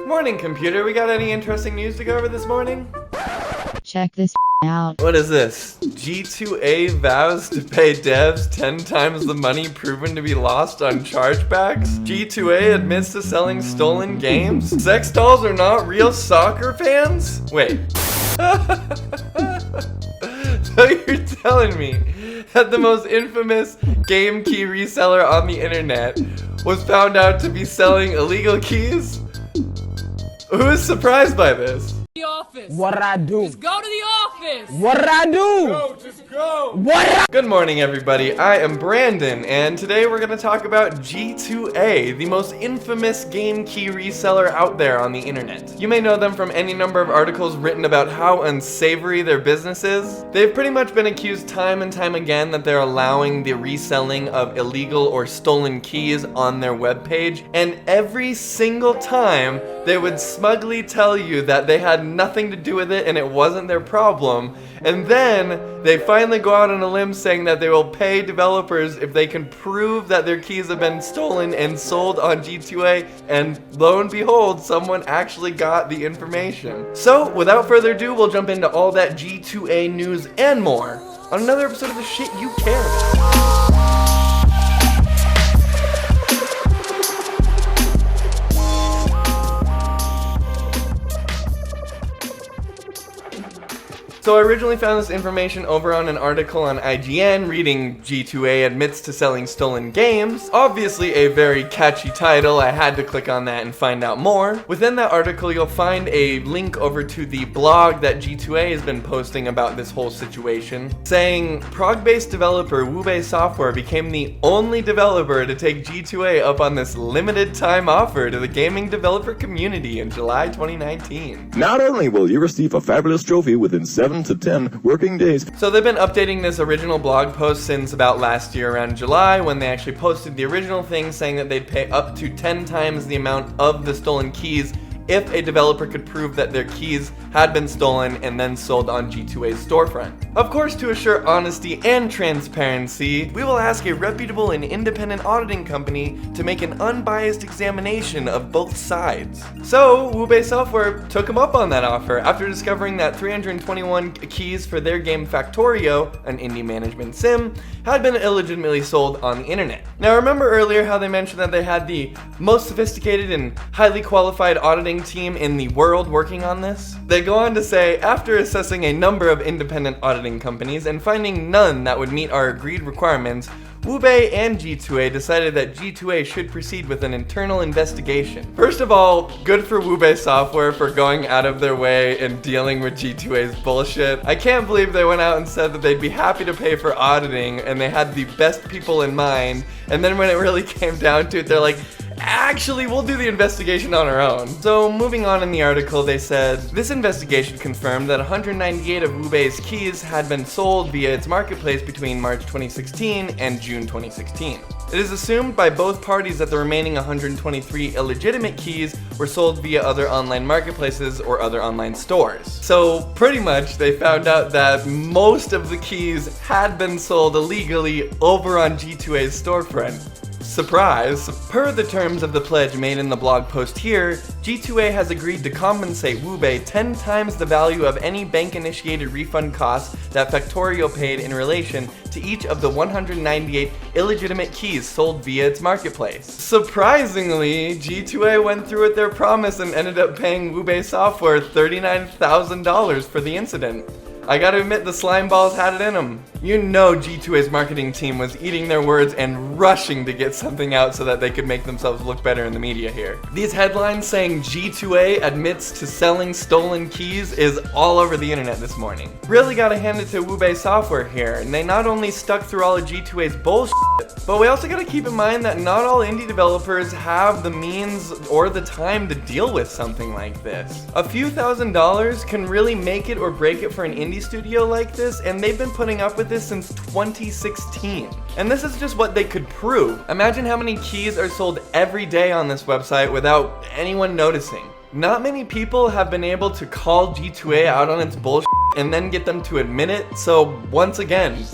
Morning, computer. We got any interesting news to go over this morning? Check this out. What is this? G2A vows to pay devs 10 times the money proven to be lost on chargebacks? G2A admits to selling stolen games? Sex dolls are not real soccer fans? Wait. So you're telling me that the most infamous game key reseller on the internet was found out to be selling illegal keys? Who is surprised by this? The office. What I do? Just go to the office. What I do? Go, just go. What? Good morning, everybody. I am Brandon, and today we're going to talk about G2A, the most infamous game key reseller out there on the internet. You may know them from any number of articles written about how unsavory their business is. They've pretty much been accused time and time again that they're allowing the reselling of illegal or stolen keys on their webpage, and every single time they would smugly tell you that they had nothing to do with it and it wasn't their problem. And then they finally go out on a limb saying that they will pay developers if they can prove that their keys have been stolen and sold on G2A, and lo and behold, someone actually got the information. So without further ado, we'll jump into all that G2A news and more on another episode of the shit you care about. So I originally found this information over on an article on IGN reading G2A admits to selling stolen games. Obviously a very catchy title, I had to click on that and find out more. Within that article you'll find a link over to the blog that G2A has been posting about this whole situation, saying Prague-based developer Wube Software became the only developer to take G2A up on this limited time offer to the gaming developer community in July 2019. Not only will you receive a fabulous trophy within 7 to 10 working days. So they've been updating this original blog post since about last year around July, when they actually posted the original thing saying that they'd pay up to 10 times the amount of the stolen keys if a developer could prove that their keys had been stolen and then sold on G2A's storefront. Of course, to assure honesty and transparency, we will ask a reputable and independent auditing company to make an unbiased examination of both sides. So, Wube Software took them up on that offer after discovering that 321 keys for their game Factorio, an indie management sim, had been illegitimately sold on the internet. Now, remember earlier how they mentioned that they had the most sophisticated and highly qualified auditing team in the world working on this? They go on to say, after assessing a number of independent auditing companies and finding none that would meet our agreed requirements, Wube and G2A decided that G2A should proceed with an internal investigation. First of all, good for Wube Software for going out of their way and dealing with G2A's bullshit. I can't believe they went out and said that they'd be happy to pay for auditing and they had the best people in mind, and then when it really came down to it, they're like, actually, we'll do the investigation on our own. So moving on in the article, they said, this investigation confirmed that 198 of Wube's keys had been sold via its marketplace between March 2016 and June 2016. It is assumed by both parties that the remaining 123 illegitimate keys were sold via other online marketplaces or other online stores. So pretty much they found out that most of the keys had been sold illegally over on G2A's storefront. Surprise! Per the terms of the pledge made in the blog post here, G2A has agreed to compensate Wube 10 times the value of any bank-initiated refund costs that Factorio paid in relation to each of the 198 illegitimate keys sold via its marketplace. Surprisingly, G2A went through with their promise and ended up paying Wube Software $39,000 for the incident. I gotta admit, the slime balls had it in them. You know G2A's marketing team was eating their words and rushing to get something out so that they could make themselves look better in the media here. These headlines saying G2A admits to selling stolen keys is all over the internet this morning. Really gotta hand it to Wube Software here, and they not only stuck through all of G2A's bullshit, but we also gotta keep in mind that not all indie developers have the means or the time to deal with something like this. A few $1,000s can really make it or break it for an indie studio like this, and they've been putting up with this since 2016. And this is just what they could prove. Imagine how many keys are sold every day on this website without anyone noticing. Not many people have been able to call G2A out on its bullshit and then get them to admit it, so once again,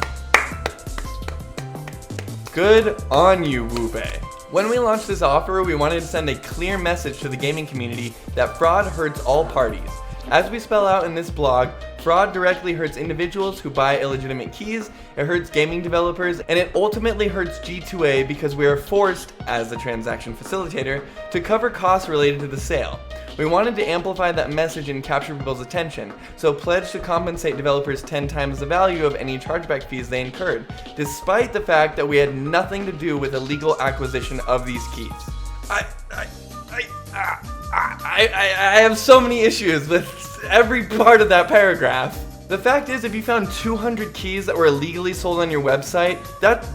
Good on you, Wube. When we launched this offer, we wanted to send a clear message to the gaming community that fraud hurts all parties. As we spell out in this blog, fraud directly hurts individuals who buy illegitimate keys, it hurts gaming developers, and it ultimately hurts G2A because we are forced, as the transaction facilitator, to cover costs related to the sale. We wanted to amplify that message and capture people's attention, so pledged to compensate developers 10 times the value of any chargeback fees they incurred, despite the fact that we had nothing to do with illegal acquisition of these keys. I have so many issues with every part of that paragraph. The fact is, if you found 200 keys that were illegally sold on your website,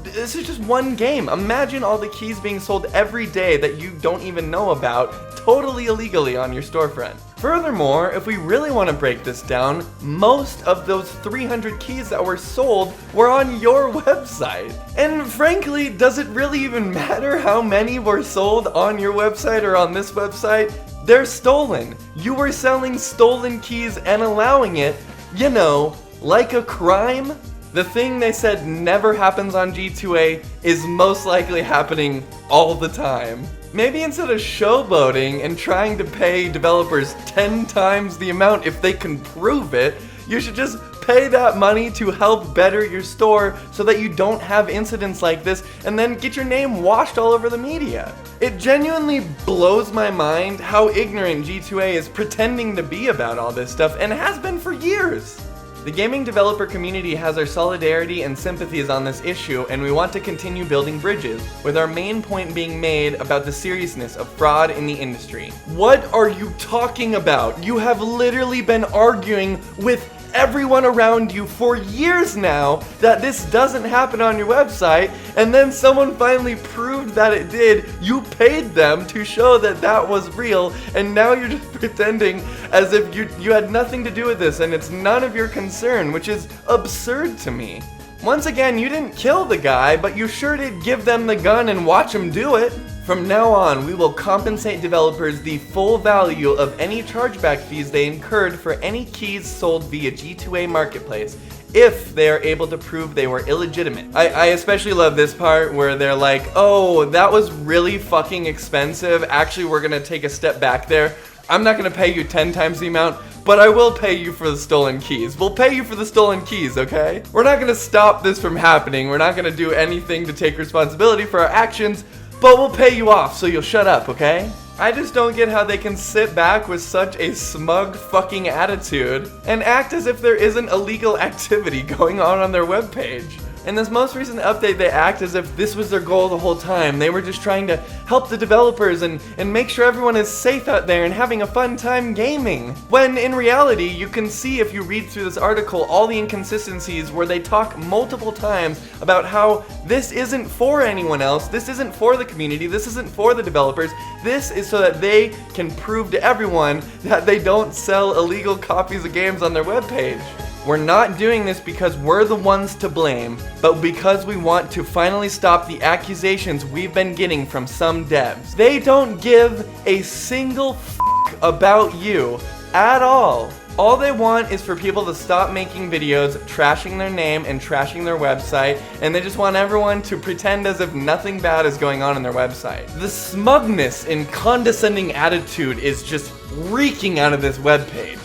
this is just one game. Imagine all the keys being sold every day that you don't even know about, totally illegally on your storefront. Furthermore, if we really want to break this down, most of those 300 keys that were sold were on your website. And frankly, does it really even matter how many were sold on your website or on this website? They're stolen. You were selling stolen keys and allowing it, you know, like a crime. The thing they said never happens on G2A is most likely happening all the time. Maybe instead of showboating and trying to pay developers 10 times the amount if they can prove it, you should just pay that money to help better your store so that you don't have incidents like this and then get your name washed all over the media. It genuinely blows my mind how ignorant G2A is pretending to be about all this stuff and has been for years. The gaming developer community has our solidarity and sympathies on this issue, and we want to continue building bridges, with our main point being made about the seriousness of fraud in the industry. What are you talking about? You have literally been arguing with everyone around you for years now that this doesn't happen on your website, and then someone finally proved that it did. You paid them to show that that was real, and now you're just pretending as if you had nothing to do with this and it's none of your concern, which is absurd to me. Once again, you didn't kill the guy, but you sure did give them the gun and watch him do it. From now on, we will compensate developers the full value of any chargeback fees they incurred for any keys sold via G2A Marketplace, if they are able to prove they were illegitimate. I especially love this part where they're like, oh, that was really fucking expensive. Actually, we're gonna take a step back there. I'm not gonna pay you 10 times the amount, but I will pay you for the stolen keys. We'll pay you for the stolen keys, okay? We're not gonna stop this from happening. We're not gonna do anything to take responsibility for our actions, but we'll pay you off so you'll shut up, okay? I just don't get how they can sit back with such a smug fucking attitude and act as if there isn't illegal activity going on their webpage. In this most recent update, they act as if this was their goal the whole time. They were just trying to help the developers and make sure everyone is safe out there and having a fun time gaming. When in reality, you can see if you read through this article all the inconsistencies where they talk multiple times about how this isn't for anyone else, this isn't for the community, this isn't for the developers, this is so that they can prove to everyone that they don't sell illegal copies of games on their webpage. We're not doing this because we're the ones to blame, but because we want to finally stop the accusations we've been getting from some devs. They don't give a single f*** about you at all. All they want is for people to stop making videos trashing their name and trashing their website, and they just want everyone to pretend as if nothing bad is going on their website. The smugness and condescending attitude is just reeking out of this webpage.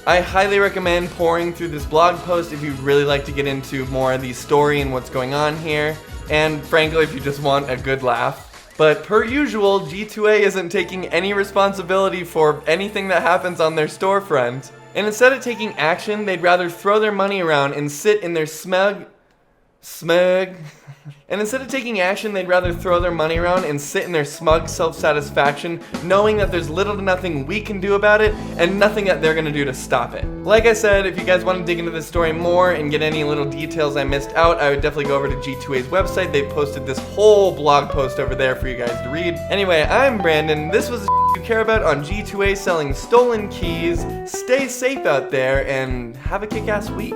I highly recommend pouring through this blog post if you'd really like to get into more of the story and what's going on here, and frankly if you just want a good laugh. But per usual, G2A isn't taking any responsibility for anything that happens on their storefront. And instead of taking action, they'd rather throw their money around and sit in their smug. And instead of taking action, they'd rather throw their money around and sit in their smug self-satisfaction, knowing that there's little to nothing we can do about it, and nothing that they're gonna do to stop it. Like I said, if you guys want to dig into this story more and get any little details I missed out, I would definitely go over to G2A's website. They posted this whole blog post over there for you guys to read. Anyway, I'm Brandon. This was you care about on G2A selling stolen keys. Stay safe out there and have a kick-ass week.